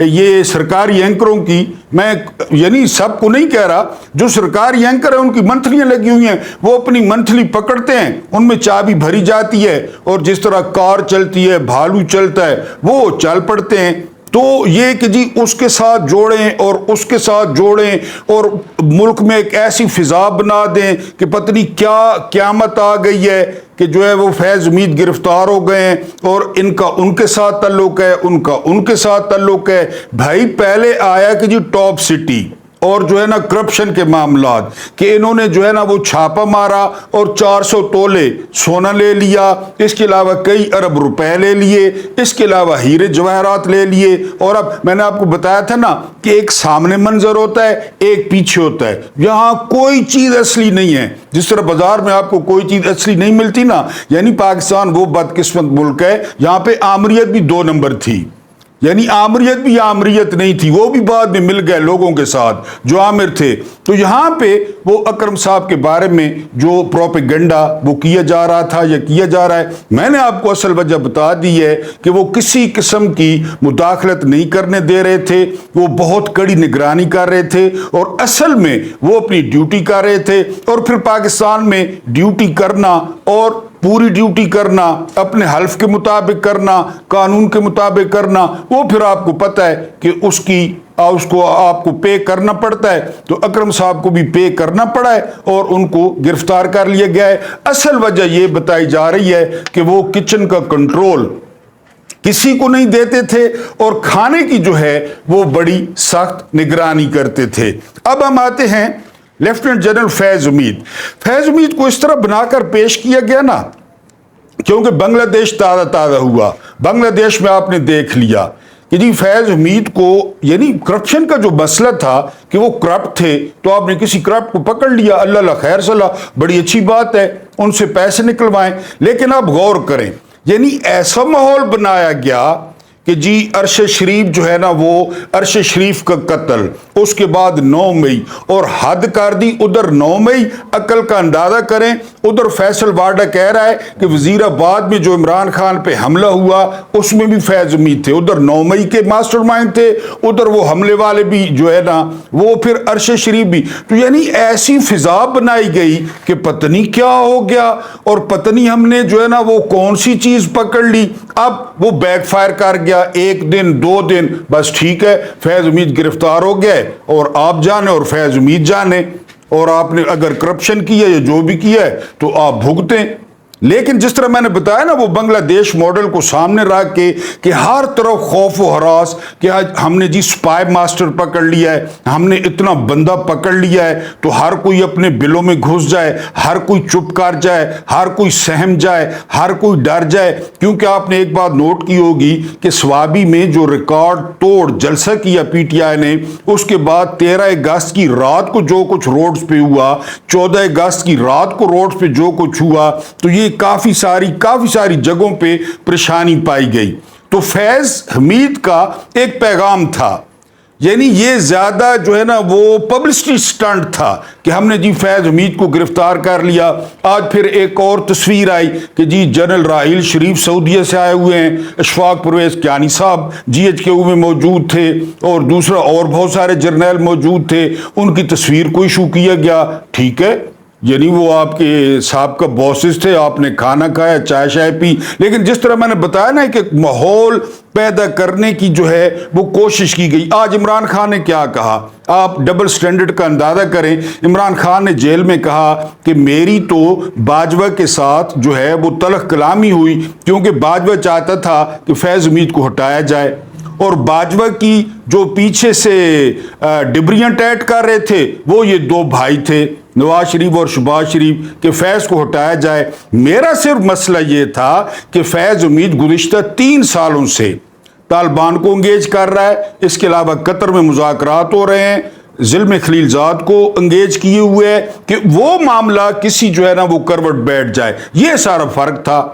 یہ سرکاری اینکروں کی، میں یعنی سب کو نہیں کہہ رہا، جو سرکاری اینکر ہیں ان کی منتھلیاں لگی ہوئی ہیں، وہ اپنی منتھلی پکڑتے ہیں، ان میں چابی بھری جاتی ہے اور جس طرح کار چلتی ہے، بھالو چلتا ہے، وہ چل پڑتے ہیں۔ تو یہ کہ جی اس کے ساتھ جوڑیں اور اس کے ساتھ جوڑیں اور ملک میں ایک ایسی فضا بنا دیں کہ پتہ نہیں کیا قیامت آ گئی ہے کہ جو ہے وہ فیض امید گرفتار ہو گئے ہیں اور ان کا ان کے ساتھ تعلق ہے، ان کا ان کے ساتھ تعلق ہے۔ بھائی پہلے آیا کہ جی ٹاپ سٹی اور جو ہے نا کرپشن کے معاملات، کہ انہوں نے جو ہے نا وہ چھاپا مارا اور 400 تولے سونا لے لیا، اس کے علاوہ کئی ارب روپے لے لیے، اس کے علاوہ ہیرے جواہرات لے لیے۔ اور اب میں نے آپ کو بتایا تھا نا کہ ایک سامنے منظر ہوتا ہے، ایک پیچھے ہوتا ہے، یہاں کوئی چیز اصلی نہیں ہے۔ جس طرح بازار میں آپ کو کوئی چیز اصلی نہیں ملتی نا، یعنی پاکستان وہ بدقسمت ملک ہے یہاں پہ آمریت بھی 2 نمبر تھی، یعنی آمریت بھی آمریت نہیں تھی، وہ بھی بعد میں مل گئے لوگوں کے ساتھ جو عامر تھے۔ تو یہاں پہ وہ اکرم صاحب کے بارے میں جو پروپیگنڈا وہ کیا جا رہا تھا یا کیا جا رہا ہے، میں نے آپ کو اصل وجہ بتا دی ہے کہ وہ کسی قسم کی مداخلت نہیں کرنے دے رہے تھے، وہ بہت کڑی نگرانی کر رہے تھے اور اصل میں وہ اپنی ڈیوٹی کر رہے تھے۔ اور پھر پاکستان میں ڈیوٹی کرنا اور پوری ڈیوٹی کرنا، اپنے حلف کے مطابق کرنا، قانون کے مطابق کرنا، وہ پھر آپ کو پتہ ہے کہ اس کو آپ کو پے کرنا پڑتا ہے۔ تو اکرم صاحب کو بھی پے کرنا پڑا ہے اور ان کو گرفتار کر لیا گیا ہے۔ اصل وجہ یہ بتائی جا رہی ہے کہ وہ کچن کا کنٹرول کسی کو نہیں دیتے تھے اور کھانے کی جو ہے وہ بڑی سخت نگرانی کرتے تھے۔ اب ہم آتے ہیں لیفٹیننٹ جنرل فیض امید۔ فیض امید کو اس طرح بنا کر پیش کیا گیا نا، کیونکہ بنگلہ دیش تازہ ہوا، بنگلہ دیش میں آپ نے دیکھ لیا کہ جی فیض امید کو یعنی کرپشن کا جو مسئلہ تھا کہ وہ کرپٹ تھے، تو آپ نے کسی کرپٹ کو پکڑ لیا، اللہ خیر صلاح، بڑی اچھی بات ہے، ان سے پیسے نکلوائیں۔ لیکن آپ غور کریں، یعنی ایسا ماحول بنایا گیا کہ جی عرش شریف جو ہے نا، وہ عرش شریف کا قتل، اس کے بعد 9 مئی اور حد کر دی ادھر 9 مئی، عقل کا اندازہ کریں۔ ادھر فیصل وارڈا کہہ رہا ہے کہ وزیر آباد میں جو عمران خان پہ حملہ ہوا اس میں بھی فیض امید تھے، ادھر 9 مئی کے ماسٹر مائنڈ تھے، ادھر وہ حملے والے بھی جو ہے نا وہ پھر عرش شریف بھی۔ تو یعنی ایسی فضا بنائی گئی کہ پتہ نہیں کیا ہو گیا اور پتہ نہیں ہم نے جو ہے نا وہ کون سی چیز پکڑ لی۔ اب وہ بیک فائر کر گیا، 1 دن 2 دن بس ٹھیک ہے، فیض امید گرفتار ہو گئے اور آپ جانے اور فیض امید جانے، اور آپ نے اگر کرپشن کی ہے یا جو بھی کیا ہے تو آپ بھگتیں۔ لیکن جس طرح میں نے بتایا نا، وہ بنگلہ دیش ماڈل کو سامنے رکھ کے کہ ہر طرف خوف و ہراس کہ آج ہم نے جی سپائی ماسٹر پکڑ لیا ہے، ہم نے اتنا بندہ پکڑ لیا ہے، تو ہر کوئی اپنے بلوں میں گھس جائے، ہر کوئی چپ کر جائے، ہر کوئی سہم جائے، ہر کوئی ڈر جائے۔ کیونکہ آپ نے ایک بات نوٹ کی ہوگی کہ سوابی میں جو ریکارڈ توڑ جلسہ کیا پی ٹی آئی نے، اس کے بعد 13 اگست کی رات کو جو کچھ روڈز پہ ہوا، 14 اگست کی رات کو روڈز پہ جو کچھ ہوا، تو یہ کافی ساری جگہوں پہ پریشانی پائی گئی۔ تو فیض حمید کا ایک پیغام تھا، یعنی یہ زیادہ جو ہے نا وہ پبلسٹی سٹنٹ تھا کہ ہم نے جی فیض حمید کو گرفتار کر لیا۔ آج پھر ایک اور تصویر آئی کہ جی جنرل راحیل شریف سعودیہ سے آئے ہوئے ہیں، اشفاق پرویز کیانی صاحب GHQ میں موجود تھے اور دوسرا اور بہت سارے جرنیل موجود تھے، ان کی تصویر کو ایشو کیا گیا۔ ٹھیک ہے، یعنی وہ آپ کے سابقہ باسز تھے، آپ نے کھانا کھایا، چائے شائے پی، لیکن جس طرح میں نے بتایا نا کہ ماحول پیدا کرنے کی جو ہے وہ کوشش کی گئی۔ آج عمران خان نے کیا کہا، آپ ڈبل سٹینڈرڈ کا اندازہ کریں۔ عمران خان نے جیل میں کہا کہ میری تو باجوہ کے ساتھ جو ہے وہ تلخ کلامی ہوئی، کیونکہ باجوہ چاہتا تھا کہ فیض امید کو ہٹایا جائے، اور باجوہ کی جو پیچھے سے ڈبریاں ٹیٹ کر رہے تھے وہ یہ 2 بھائی تھے، نواز شریف اور شہباز شریف، کہ فیض کو ہٹایا جائے۔ میرا صرف مسئلہ یہ تھا کہ فیض امید گزشتہ 3 سالوں سے طالبان کو انگیج کر رہا ہے، اس کے علاوہ قطر میں مذاکرات ہو رہے ہیں، ظلم خلیل زاد کو انگیج کیے ہوئے ہے کہ وہ معاملہ کسی جو ہے نا وہ کروٹ بیٹھ جائے۔ یہ سارا فرق تھا،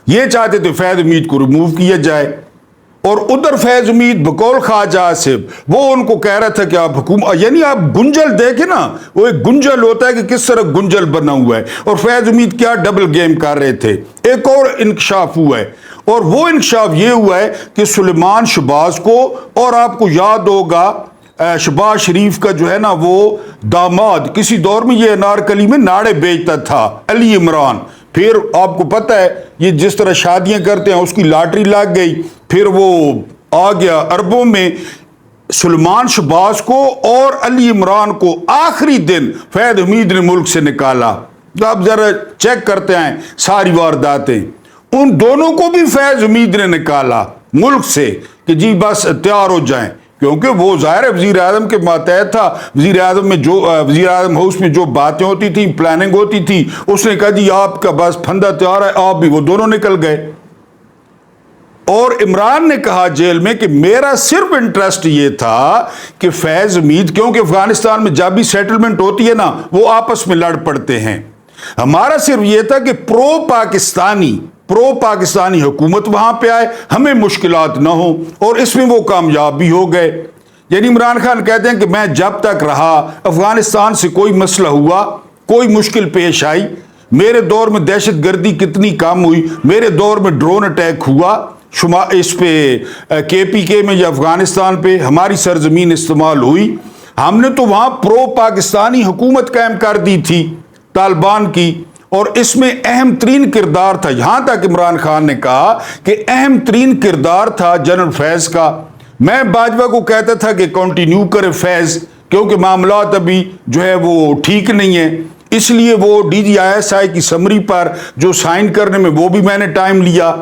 یہ چاہتے تھے فیض امید کو ریموو کیا جائے، اور ادھر فیض امید بقول خواجہ آصف وہ ان کو کہہ رہا تھا کہ آپ حکومت، یعنی آپ گنجل دیکھیں نا، وہ ایک گنجل ہوتا ہے کہ کس طرح گنجل بنا ہوا ہے، اور فیض امید کیا ڈبل گیم کر رہے تھے۔ ایک اور انکشاف ہوا ہے، اور وہ انکشاف یہ ہوا ہے کہ سلیمان شہباز کو، اور آپ کو یاد ہوگا شہباز شریف کا جو ہے نا وہ داماد کسی دور میں یہ انارکلی میں ناڑے بیچتا تھا، علی عمران، پھر آپ کو پتہ ہے یہ جس طرح شادیاں کرتے ہیں اس کی لاٹری لگ گئی، پھر وہ آ گیا عربوں میں۔ سلیمان شہباز کو اور علی عمران کو آخری دن فیض حمید نے ملک سے نکالا۔ آپ ذرا چیک کرتے ہیں ساری وارداتیں، ان دونوں کو بھی فیض حمید نے نکالا ملک سے کہ جی بس تیار ہو جائیں، کیونکہ وہ ظاہر ہے وزیر اعظم کے ماتحت تھا۔ وزیر اعظم ہاؤس میں جو باتیں ہوتی تھیں، پلاننگ ہوتی تھی، اس نے کہا جی آپ کا بس پھندا تیار ہے، آپ بھی، وہ دونوں نکل گئے۔ اور عمران نے کہا جیل میں کہ میرا صرف انٹرسٹ یہ تھا کہ فیض حمید، کیونکہ افغانستان میں جب بھی سیٹلمنٹ ہوتی ہے نا وہ آپس میں لڑ پڑتے ہیں، ہمارا صرف یہ تھا کہ پرو پاکستانی حکومت وہاں پہ آئے، ہمیں مشکلات نہ ہوں، اور اس میں وہ کامیاب بھی ہو گئے۔ یعنی عمران خان کہتے ہیں کہ میں جب تک رہا، افغانستان سے کوئی مسئلہ ہوا، کوئی مشکل پیش آئی، میرے دور میں دہشت گردی کتنی کم ہوئی، میرے دور میں ڈرون اٹیک ہوا اس پہ KPK میں یا افغانستان پہ ہماری سرزمین استعمال ہوئی، ہم نے تو وہاں پرو پاکستانی حکومت قائم کر دی تھی طالبان کی، اور اس میں اہم ترین کردار تھا، یہاں تک عمران خان نے کہا کہ اہم ترین کردار تھا جنرل فیض کا۔ میں باجوہ کو کہتا تھا کہ کنٹینیو کرے فیض، کیونکہ معاملات ابھی جو ہے وہ ٹھیک نہیں ہیں، اس لیے وہ DGISI کی سمری پر جو سائن کرنے میں وہ بھی میں نے ٹائم لیا،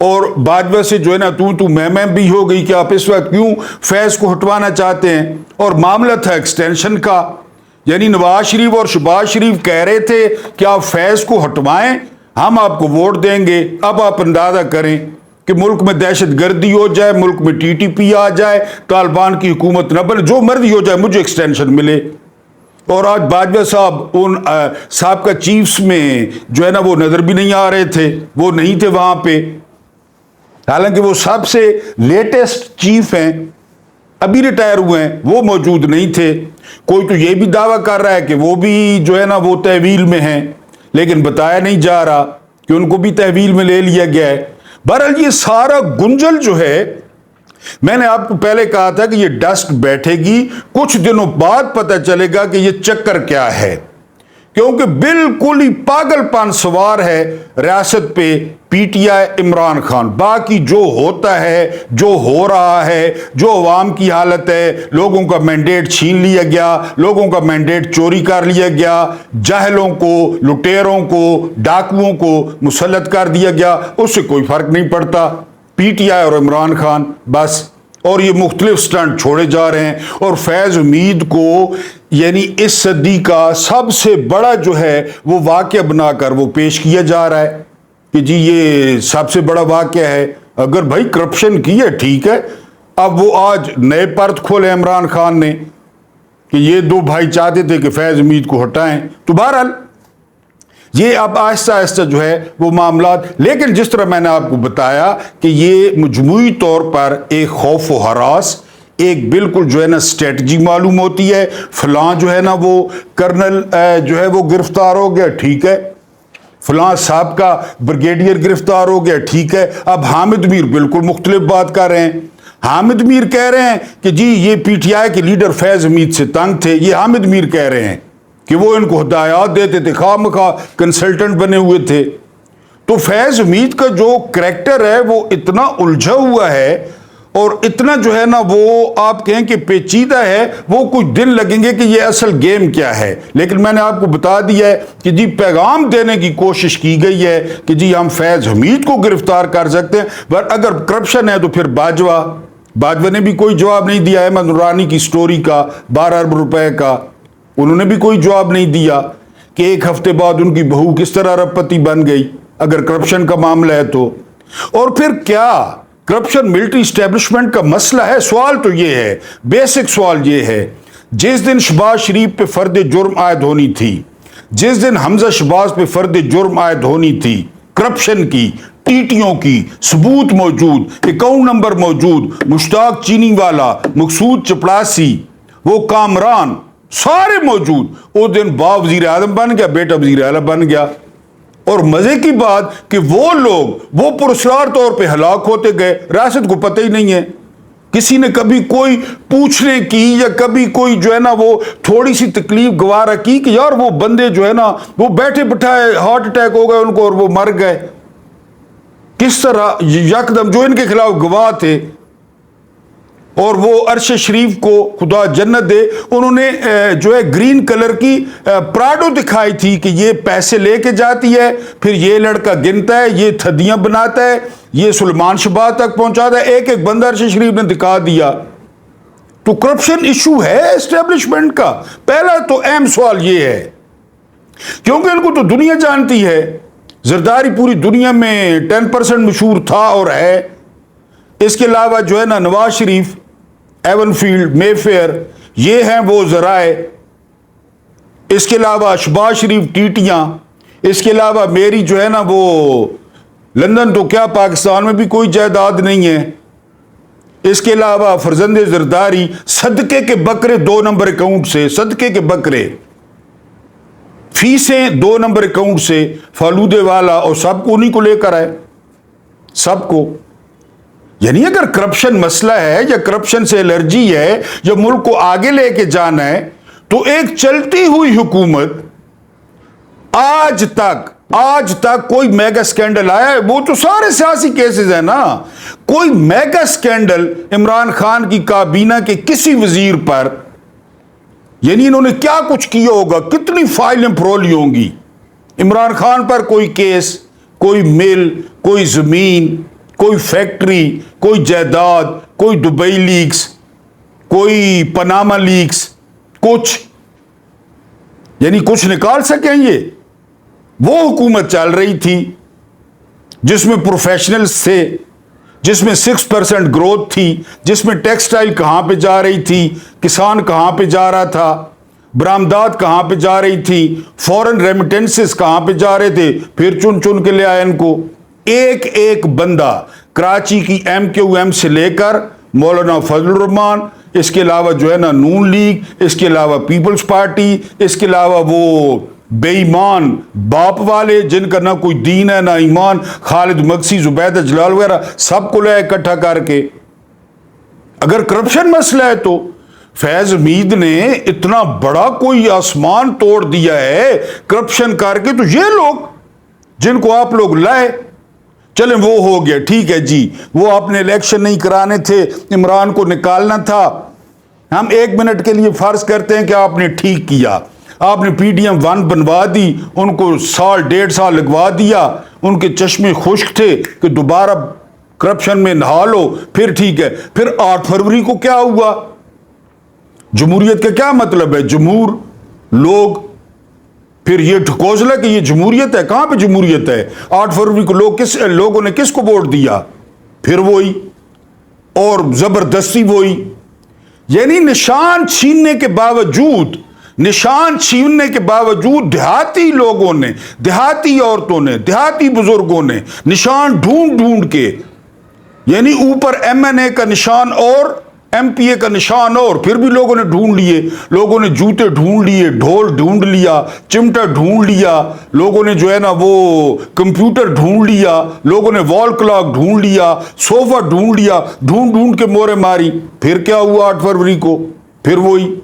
اور باجوہ سے جو ہے نا تو میں بھی ہو گئی کہ آپ اس وقت کیوں فیض کو ہٹوانا چاہتے ہیں، اور معاملہ تھا ایکسٹینشن کا۔ یعنی نواز شریف اور شہباز شریف کہہ رہے تھے کہ آپ فیض کو ہٹوائیں، ہم آپ کو ووٹ دیں گے۔ اب آپ اندازہ کریں کہ ملک میں دہشت گردی ہو جائے، ملک میں TTP آ جائے، طالبان کی حکومت نہ بنے، جو مرضی ہو جائے، مجھے ایکسٹینشن ملے۔ اور آج باجوہ صاحب ان سابقہ چیفز میں جو ہے نا وہ نظر بھی نہیں آ رہے تھے، وہ نہیں تھے وہاں پہ، حالانکہ وہ سب سے لیٹسٹ چیف ہیں، ابھی ریٹائر ہوئے ہیں، وہ موجود نہیں تھے۔ کوئی تو یہ بھی دعویٰ کر رہا ہے کہ وہ بھی جو ہے نا وہ تحویل میں ہیں، لیکن بتایا نہیں جا رہا کہ ان کو بھی تحویل میں لے لیا گیا ہے۔ بہرحال یہ سارا گنجل جو ہے، میں نے آپ کو پہلے کہا تھا کہ یہ ڈسٹ بیٹھے گی، کچھ دنوں بعد پتہ چلے گا کہ یہ چکر کیا ہے، کیونکہ بالکل ہی پاگل پن سوار ہے ریاست پہ PTI عمران خان۔ باقی جو ہوتا ہے، جو ہو رہا ہے، جو عوام کی حالت ہے، لوگوں کا مینڈیٹ چھین لیا گیا، لوگوں کا مینڈیٹ چوری کر لیا گیا، جاہلوں کو، لٹیروں کو، ڈاکوؤں کو مسلط کر دیا گیا، اس سے کوئی فرق نہیں پڑتا۔ PTI اور عمران خان بس، اور یہ مختلف سٹنٹ چھوڑے جا رہے ہیں، اور فیض حمید کو یعنی اس صدی کا سب سے بڑا جو ہے وہ واقعہ بنا کر وہ پیش کیا جا رہا ہے کہ جی یہ سب سے بڑا واقعہ ہے۔ اگر بھائی کرپشن کی ہے ٹھیک ہے، اب وہ آج نئے پرت کھولے عمران خان نے کہ یہ دو بھائی چاہتے تھے کہ فیض حمید کو ہٹائیں، تو بہرحال یہ اب آہستہ آہستہ جو ہے وہ معاملات، لیکن جس طرح میں نے آپ کو بتایا کہ یہ مجموعی طور پر ایک خوف و ہراس، ایک بالکل جو ہے نا اسٹریٹجی معلوم ہوتی ہے۔ فلاں جو ہے نا وہ کرنل جو ہے وہ گرفتار ہو گیا، ٹھیک ہے، فلاں صاحب کا بریگیڈیئر گرفتار ہو گیا، ٹھیک ہے۔ اب حامد میر بالکل مختلف بات کر رہے ہیں، حامد میر کہہ رہے ہیں کہ جی یہ PTI کے لیڈر فیض حمید سے تنگ تھے، یہ حامد میر کہہ رہے ہیں کہ وہ ان کو ہدایات دیتے تھے، خواہ مخواہ کنسلٹنٹ بنے ہوئے تھے۔ تو فیض حمید کا جو کریکٹر ہے وہ اتنا الجھا ہوا ہے، اور اتنا جو ہے نا وہ آپ کہیں کہ پیچیدہ ہے، وہ کچھ دن لگیں گے کہ یہ اصل گیم کیا ہے۔ لیکن میں نے آپ کو بتا دیا ہے کہ جی پیغام دینے کی کوشش کی گئی ہے کہ جی ہم فیض حمید کو گرفتار کر سکتے ہیں، پر اگر کرپشن ہے تو پھر باجوہ نے بھی کوئی جواب نہیں دیا۔ احمد نورانی کی سٹوری کا 12 ارب روپے کا انہوں نے بھی کوئی جواب نہیں دیا کہ ایک ہفتے بعد ان کی بہو کس طرح ارب پتی بن گئی اگر کرپشن کا معاملہ ہے تو۔ اور پھر کیا کرپشن ملٹری اسٹیبلشمنٹ کا مسئلہ ہے؟ سوال تو یہ ہے، بیسک سوال یہ ہے، جس دن شہباز شریف پہ فرد جرم عائد ہونی تھی، جس دن حمزہ شہباز پہ فرد جرم عائد ہونی تھی، کرپشن کی، ٹیٹیوں کی، ثبوت موجود، اکاؤنٹ نمبر موجود، مشتاق چینی والا، مقصود چپڑاسی، وہ کامران سارے موجود، اس دن باپ وزیر اعظم بن گیا، بیٹا وزیر اعلیٰ بن گیا۔ اور مزے کی بات کہ وہ لوگ وہ پراسرار طور پہ ہلاک ہوتے گئے، ریاست کو پتہ ہی نہیں ہے، کسی نے کبھی کوئی پوچھنے کی یا کبھی کوئی جو ہے نا وہ تھوڑی سی تکلیف گوارا کی کہ یار وہ بندے جو ہے نا وہ بیٹھے بٹھائے ہارٹ اٹیک ہو گئے ان کو اور وہ مر گئے. کس طرح یکدم جو ان کے خلاف گواہ تھے اور وہ عرش شریف کو خدا جنت دے، انہوں نے جو ہے گرین کلر کی پراڈو دکھائی تھی کہ یہ پیسے لے کے جاتی ہے، پھر یہ لڑکا گنتا ہے، یہ تھدیاں بناتا ہے، یہ سلمان شبہ تک پہنچاتا ہے، ایک ایک بندہ عرش شریف نے دکھا دیا. تو کرپشن ایشو ہے اسٹیبلشمنٹ کا. پہلا تو اہم سوال یہ ہے، کیونکہ ان کو تو دنیا جانتی ہے، زرداری پوری دنیا میں 10% مشہور تھا اور ہے. اس کے علاوہ جو ہے نا نواز شریف، ایون فیلڈ، مے فیئر، یہ ہیں وہ ذرائع. اس کے علاوہ شہباز شریف ٹیٹیاں، اس کے علاوہ میری جو ہے نا وہ لندن، تو کیا پاکستان میں بھی کوئی جائیداد نہیں ہے. اس کے علاوہ فرزند زرداری، صدقے کے بکرے 2 نمبر اکاؤنٹ سے، صدقے کے بکرے، فیسیں 2 نمبر اکاؤنٹ سے، فالودے والا، اور سب کو انہیں کو لے کر آئے، سب کو. یعنی اگر کرپشن مسئلہ ہے یا کرپشن سے الرجی ہے یا ملک کو آگے لے کے جانا ہے، تو ایک چلتی ہوئی حکومت آج تک کوئی میگا سکینڈل آیا ہے؟ وہ تو سارے سیاسی کیسز ہیں نا. کوئی میگا سکینڈل عمران خان کی کابینہ کے کسی وزیر پر، یعنی انہوں نے کیا کچھ کیا ہوگا، کتنی فائلیں پرولی ہوں گی عمران خان پر، کوئی کیس، کوئی مل، کوئی زمین، کوئی فیکٹری، کوئی جائیداد، کوئی دبئی لیکس، کوئی پاناما لیکس، کچھ، یعنی کچھ نکال سکیں یہ. وہ حکومت چل رہی تھی جس میں پروفیشنلز تھے، جس میں 6% گروتھ تھی، جس میں ٹیکسٹائل کہاں پہ جا رہی تھی، کسان کہاں پہ جا رہا تھا، برآمدات کہاں پہ جا رہی تھی، فورن ریمیٹنسز کہاں پہ جا رہے تھے، پھر چن چن کے لے آئے ان کو. ایک بندہ کراچی کی MQM سے لے کر مولانا فضل الرحمان، اس کے علاوہ جو ہے نا نون لیگ، اس کے علاوہ پیپلز پارٹی، اس کے علاوہ وہ بے ایمان باپ والے جن کا نہ کوئی دین ہے نہ ایمان، خالد مگسی، زبیدہ جلال وغیرہ، سب کو لے اکٹھا کر کے. اگر کرپشن مسئلہ ہے تو فیض حمید نے اتنا بڑا کوئی آسمان توڑ دیا ہے کرپشن کر کے. تو یہ لوگ جن کو آپ لوگ لائے، چلیں وہ ہو گیا، ٹھیک ہے جی، وہ آپ نے الیکشن نہیں کرانے تھے، عمران کو نکالنا تھا. ہم 1 منٹ کے لیے فرض کرتے ہیں کہ آپ نے ٹھیک کیا، آپ نے PDM 1 بنوا دی، ان کو 1.5 سال لگوا دیا، ان کے چشمے خشک تھے کہ دوبارہ کرپشن میں نہا لو، پھر ٹھیک ہے. پھر 8 فروری کو کیا ہوا؟ جمہوریت کا کیا مطلب ہے؟ جمہور لوگ، پھر یہ ٹھکوزلا کہ یہ جمہوریت ہے. کہاں پہ جمہوریت ہے؟ 8 فروری کو لوگوں نے کس کو ووٹ دیا؟ پھر وہی، اور زبردستی وہی. یعنی نشان چھیننے کے باوجود دیہاتی لوگوں نے، دیہاتی عورتوں نے، دیہاتی بزرگوں نے نشان ڈھونڈ کے، یعنی اوپر MNA کا نشان اور MPA کا نشان، اور پھر بھی لوگوں نے ڈھونڈ لیے. لوگوں نے جوتے ڈھونڈ لیے، ڈھول ڈھونڈ لیا، چمٹا ڈھونڈ لیا، لوگوں نے جو ہے نا وہ کمپیوٹر ڈھونڈ لیا، لوگوں نے وال کلاک ڈھونڈ لیا، صوفہ ڈھونڈ لیا، ڈھونڈ کے مورے ماری. پھر کیا ہوا 8 فروری کو؟ پھر وہی.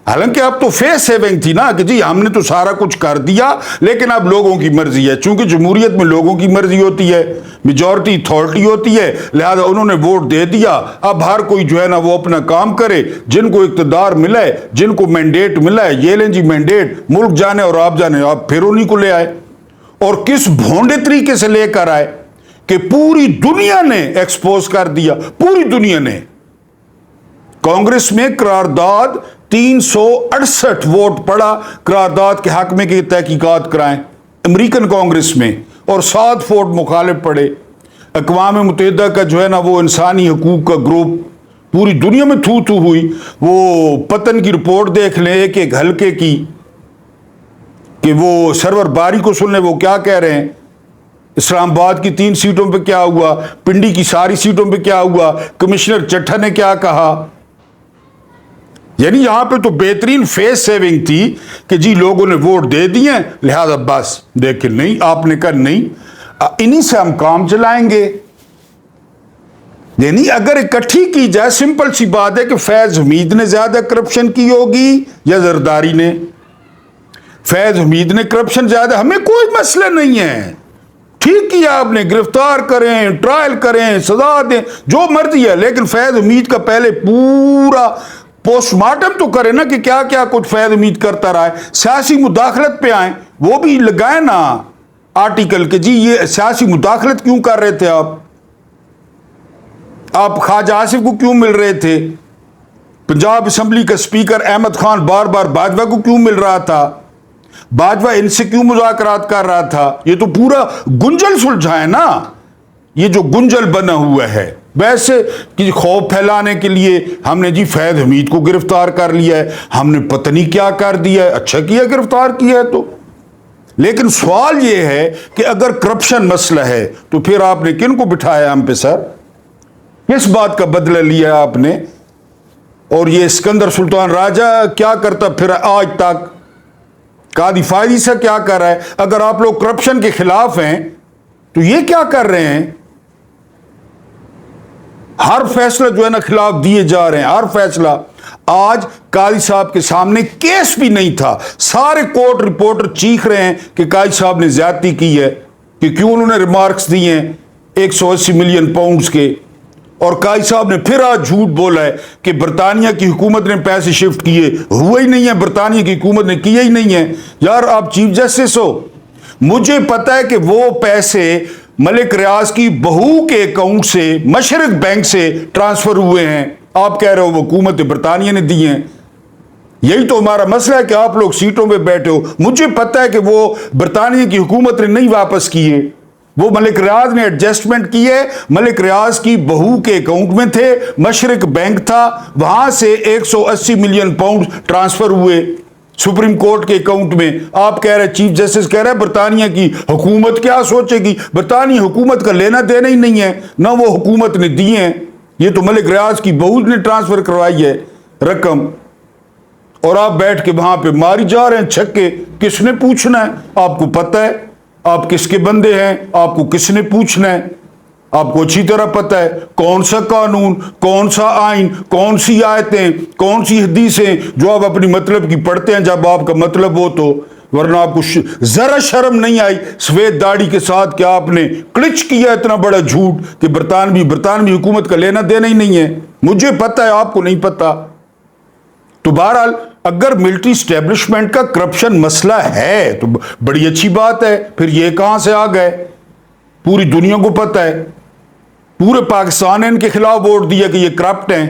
حالانکہ اب تو فیس سیونگ تھی نا کہ جی ہم نے تو سارا کچھ کر دیا، لیکن اب لوگوں کی مرضی ہے. چونکہ جمہوریت میں لوگوں کی مرضی ہوتی ہے، میجورٹی اتھارٹی ہوتی ہے، لہذا انہوں نے ووٹ دے دیا. اب ہر کوئی جو ہے نا وہ اپنا کام کرے. جن کو اقتدار ملا ہے، جن کو مینڈیٹ ملا ہے، یہ لیں جی مینڈیٹ، ملک جانے اور آپ جانے. آپ پھر انہیں کو لے آئے، اور کس بھونڈے طریقے سے لے کر آئے کہ پوری دنیا نے ایکسپوز کر دیا. پوری دنیا نے. کانگریس میں قرارداد 368 ووٹ پڑا قرارداد کے حق میں کہ تحقیقات کرائیں امریکن کانگریس میں، اور 7 ووٹ مخالف پڑے. اقوام متحدہ کا جو ہے نا وہ انسانی حقوق کا گروپ پوری دنیا میں تھو ہوئی. وہ پتن کی رپورٹ دیکھ لیں ایک حلقے کی، کہ وہ سرور باری کو سن لیں وہ کیا کہہ رہے ہیں. اسلام آباد کی 3 سیٹوں پہ کیا ہوا، پنڈی کی ساری سیٹوں پہ کیا ہوا، کمشنر چٹھا نے کیا کہا. یعنی یہاں پہ تو بہترین فیس سیونگ تھی کہ جی لوگوں نے ووٹ دے دیے لہذا بس، لیکن نہیں، آپ نے کہا نہیں، انہی سے ہم کام چلائیں گے۔ یعنی اگر اکٹھی کی جائے، سمپل سی بات ہے کہ فیض حمید نے زیادہ کرپشن کی ہوگی یا زرداری نے؟ فیض حمید نے کرپشن زیادہ، ہمیں کوئی مسئلہ نہیں ہے، ٹھیک کیا آپ نے، گرفتار کریں، ٹرائل کریں، سزا دیں، جو مرضی ہے، لیکن فیض حمید کا پہلے پورا پوسٹ مارٹم تو کریں نا کہ کیا کیا کچھ فیض حمید کرتا رہا ہے۔ سیاسی مداخلت پہ آئیں، وہ بھی لگائیں نا آرٹیکل کہ جی یہ سیاسی مداخلت کیوں کر رہے تھے آپ خواجہ آصف کو کیوں مل رہے تھے؟ پنجاب اسمبلی کا اسپیکر احمد خان بار بار باجوہ کو کیوں مل رہا تھا؟ باجوہ ان سے کیوں مذاکرات کر رہا تھا؟ یہ تو پورا گنجل سلجھائے نا، یہ جو گنجل بنا ہوا ہے۔ ویسے کہ خوف پھیلانے کے لیے ہم نے جی فیض حمید کو گرفتار کر لیا ہے، ہم نے پتہ نہیں کیا کر دیا ہے، اچھا کیا گرفتار کیا ہے تو۔ لیکن سوال یہ ہے کہ اگر کرپشن مسئلہ ہے تو پھر آپ نے کن کو بٹھایا ہم پہ سر؟ کس بات کا بدلہ لیا آپ نے؟ اور یہ اسکندر سلطان راجہ کیا کرتا پھر آج تک؟ قاضی فائزی سے کیا کر رہا ہے؟ اگر آپ لوگ کرپشن کے خلاف ہیں تو یہ کیا کر رہے ہیں؟ ہر فیصلہ جو ہے نا خلاف دیے جا رہے ہیں، ہر فیصلہ۔ آج قاضی صاحب کے سامنے کیس بھی نہیں تھا، سارے کورٹ رپورٹر چیخ رہے ہیں کہ قاضی صاحب نے زیادتی کی ہے، کہ کیوں انہوں نے ریمارکس دیے ہیں 180 ملین پاؤنڈز کے۔ اور قاضی صاحب نے پھر آج جھوٹ بولا ہے کہ برطانیہ کی حکومت نے پیسے شفٹ کیے، ہوا ہی نہیں ہے، برطانیہ کی حکومت نے کیا ہی نہیں ہے۔ یار آپ چیف جسٹس ہو، مجھے پتا ہے کہ وہ پیسے ملک ریاض کی بہو کے اکاؤنٹ سے مشرق بینک سے ٹرانسفر ہوئے ہیں، آپ کہہ رہے ہو وہ حکومت برطانیہ نے دیے ہیں۔ یہی تو ہمارا مسئلہ ہے کہ آپ لوگ سیٹوں پہ بیٹھے ہو، مجھے پتا ہے کہ وہ برطانیہ کی حکومت نے نہیں واپس کیے، وہ ملک ریاض نے ایڈجسٹمنٹ کیے، ملک ریاض کی بہو کے اکاؤنٹ میں تھے، مشرق بینک تھا، وہاں سے 180 ملین پاؤنڈ ٹرانسفر ہوئے سپریم کورٹ کے اکاؤنٹ میں۔ آپ کہہ رہے چیف جسٹس کہہ رہے برطانیہ کی حکومت کیا سوچے گی؟ برطانیہ حکومت کا لینا دینا ہی نہیں ہے، نہ وہ حکومت نے دیے ہیں، یہ تو ملک ریاض کی بہو نے ٹرانسفر کروائی ہے رقم، اور آپ بیٹھ کے وہاں پہ ماری جا رہے ہیں چھکے۔ کس نے پوچھنا ہے؟ آپ کو پتہ ہے آپ کس کے بندے ہیں، آپ کو کس نے پوچھنا ہے؟ آپ کو اچھی طرح پتہ ہے کون سا قانون، کون سا آئین، کون سی آیتیں، کون سی حدیثیں جو آپ اپنی مطلب کی پڑھتے ہیں جب آپ کا مطلب ہو تو، ورنہ آپ کو ذرا شرم نہیں آئی سفید داڑھی کے ساتھ کہ آپ نے کلچ کیا اتنا بڑا جھوٹ کہ برطانوی حکومت کا لینا دینا ہی نہیں ہے؟ مجھے پتہ ہے، آپ کو نہیں پتہ۔ تو بہرحال اگر ملٹری اسٹیبلشمنٹ کا کرپشن مسئلہ ہے تو بڑی اچھی بات ہے، پھر یہ کہاں سے آ گئے؟ پوری دنیا کو پتہ ہے، پورے پاکستان نے ان کے خلاف ووٹ دیا کہ یہ کرپٹ ہیں،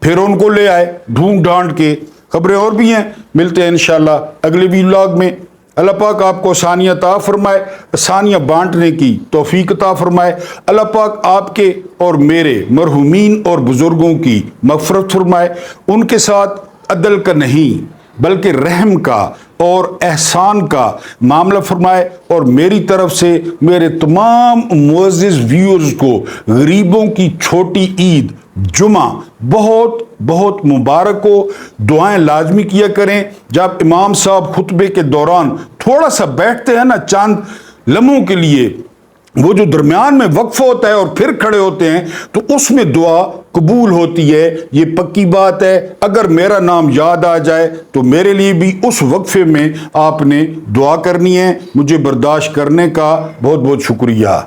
پھر ان کو لے آئے ڈھونڈ ڈھانڈ کے۔ خبریں اور بھی ہیں، ملتے ہیں انشاءاللہ اگلے ویلاگ میں۔ اللہ پاک آپ کو آسانیاں عطا فرمائے، آسانیاں بانٹنے کی توفیق عطا فرمائے۔ اللہ پاک آپ کے اور میرے مرحومین اور بزرگوں کی مغفرت فرمائے، ان کے ساتھ عدل کا نہیں بلکہ رحم کا اور احسان کا معاملہ فرمائے، اور میری طرف سے میرے تمام معزز ویورز کو غریبوں کی چھوٹی عید جمعہ بہت بہت مبارک ہو۔ دعائیں لازمی کیا کریں، جب امام صاحب خطبے کے دوران تھوڑا سا بیٹھتے ہیں نا چند لمحوں کے لیے، وہ جو درمیان میں وقف ہوتا ہے اور پھر کھڑے ہوتے ہیں تو اس میں دعا قبول ہوتی ہے، یہ پکی بات ہے۔ اگر میرا نام یاد آ جائے تو میرے لیے بھی اس وقفے میں آپ نے دعا کرنی ہے۔ مجھے برداشت کرنے کا بہت بہت شکریہ۔